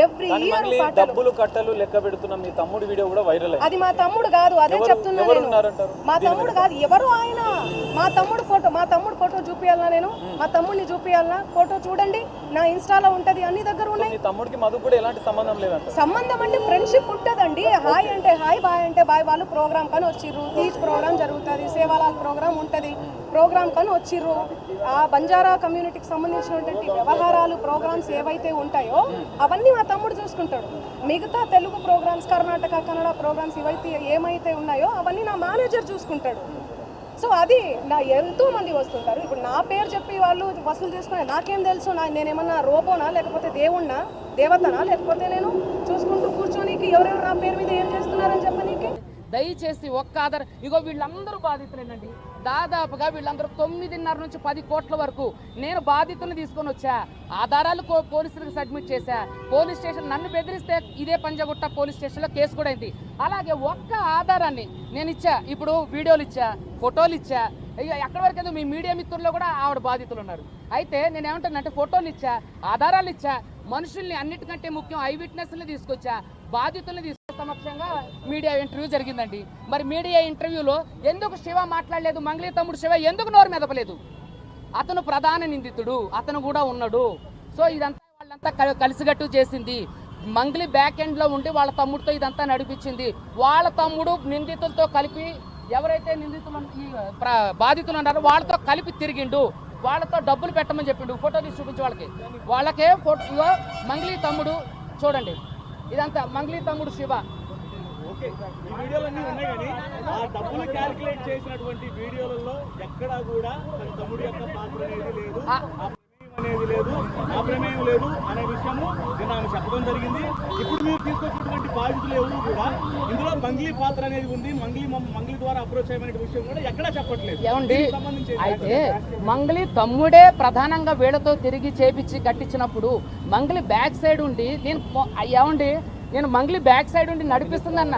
Every year డబ్బులు కట్టలు లెక్క పెడుతున్న మీ తమ్ముడి వీడియో కూడా వైరల్ అయింది. అది మా తమ్ముడు కాదు, అదే చెప్తున్నా నేను. మా తమ్ముడు కాదు, ఎవరు ఆయన? మా తమ్ముడు ఫోటో చూపియాలనా నేను? మా తమ్ముడిని చూపియాలనా? ఫోటో చూడండి, నా ఇన్స్టాలో ఉంటది, అన్ని దగ్గర ఉన్నాయి. మీ తమ్ముడికి మధు కూడా ఎలాంటి సంబంధం లేదంట. సంబంధం అంటే ఫ్రెండ్షిప్ ఉంటదండి. హాయ్ అంటే హాయ్, బాయ్ అంటే బాయ్. వాళ్ళు ప్రోగ్రామ్ కానీ వచ్చిర్రు, తీజ్ ప్రోగ్రామ్ జరుగుతుంది, సేవాలాల్ ప్రోగ్రామ్ ఉంటది, ప్రోగ్రామ్ కానీ వచ్చిర్రు. ఆ బంజారా కమ్యూనిటీకి సంబంధించినటువంటి వ్యవహారాలు, ప్రోగ్రామ్స్ ఏవైతే ఉంటాయో అవన్నీ మా తమ్ముడు చూసుకుంటాడు. మిగతా తెలుగు ప్రోగ్రామ్స్, కర్ణాటక కన్నడ ప్రోగ్రామ్స్ ఇవైతే ఏమైతే ఉన్నాయో అవన్నీ నా మేనేజర్ చూసుకుంటాడు. సో అది నా ఎంతో మంది వస్తుంటారు. ఇప్పుడు నా పేరు చెప్పి వాళ్ళు వసూలు చేసుకునే నాకేం తెలుసు? నేనేమన్నా రోబోనా, లేకపోతే దేవుణ్ణా, దేవతనా? లేకపోతే నేను చూసుకుంటూ కూర్చోనీకి ఎవరెవరు నా పేరు మీద ఏం చేస్తున్నారని చెప్పనీకి? దయచేసి ఒక్క ఆధారం, ఇగో వీళ్ళందరూ బాధితులేనండి. దాదాపుగా వీళ్ళందరూ 9.5 నుంచి 10 కోట్ల వరకు నేను బాధితులను తీసుకొని వచ్చా. ఆధారాలు పోలీసులకు సబ్మిట్ చేశా. పోలీస్ స్టేషన్ నన్ను బెదిరిస్తే ఇదే పంజగుట్ట పోలీస్ స్టేషన్లో కేసు కూడా అయింది. అలాగే ఒక్క ఆధారాన్ని నేను ఇచ్చా. ఇప్పుడు వీడియోలు ఇచ్చా, ఫోటోలు ఇచ్చా. ఎక్కడి వరకు ఏదో మీ మీడియా మిత్రుల్లో కూడా ఆవిడ బాధితులు ఉన్నారు. అయితే నేను ఏమంటానంటే ఫోటోలు ఇచ్చా, ఆధారాలు ఇచ్చా, మనుషుల్ని అన్నిటికంటే ముఖ్యం ఐ విట్నెస్ని తీసుకొచ్చా, బాధితుల్ని సమక్షంగా మీడియా ఇంటర్వ్యూ జరిగిందండి. మరి మీడియా ఇంటర్వ్యూలో ఎందుకు శివ మాట్లాడలేదు? మంగళీ తమ్ముడు శివ ఎందుకు నోరు మెదపలేదు? అతను ప్రధాన నిందితుడు, అతను కూడా ఉన్నాడు. సో ఇదంతా వాళ్ళంతా కలిసిగట్టు చేసింది. మంగళీ బ్యాక్ ఎండ్లో ఉండి వాళ్ళ తమ్ముడితో ఇదంతా నడిపించింది. వాళ్ళ తమ్ముడు నిందితులతో కలిపి ఎవరైతే నిందితులు బాధితులు ఉన్నారో వాళ్ళతో కలిపి తిరిగిండు, వాళ్ళతో డబ్బులు పెట్టమని చెప్పిండు. ఫోటో తీసి చూపించి వాళ్ళకే ఫోటో. మంగళీ తమ్ముడు చూడండి, ఇదంతా మంగళీ తమ్ముడు శివ. ఓకే, ఈ వీడియోలన్నీ ఉన్నాయి కానీ ఆ డబ్బులు క్యాల్కులేట్ చేసినటువంటి వీడియోలలో ఎక్కడా కూడా తన తమ్ముడి యొక్క పాత్ర అనేది లేదు, ఆ ప్రమేయం అనేది లేదు, ఆ ప్రమేయం లేదు అనే విషయము నేను ఆమె చెప్పడం జరిగింది. ఇప్పుడు మీరు తీసుకొచ్చినటువంటి బాధితులు ఎవరు కూడా ఇందులో మంగళీ పాత్ర అనేది ఉంది, మంగళీ ద్వారా అప్రోచ్ అయ్యే విషయం కూడా ఎక్కడా చెప్పట్లేదు. ఏమండి, అయితే మంగళీ తమ్ముడే ప్రధానంగా వీళ్ళతో తిరిగి చేపించి కట్టించినప్పుడు మంగళీ బ్యాక్ సైడ్ ఉండి నేను మంగళీ బ్యాక్ సైడ్ ఉండి నడిపిస్తుందన్న.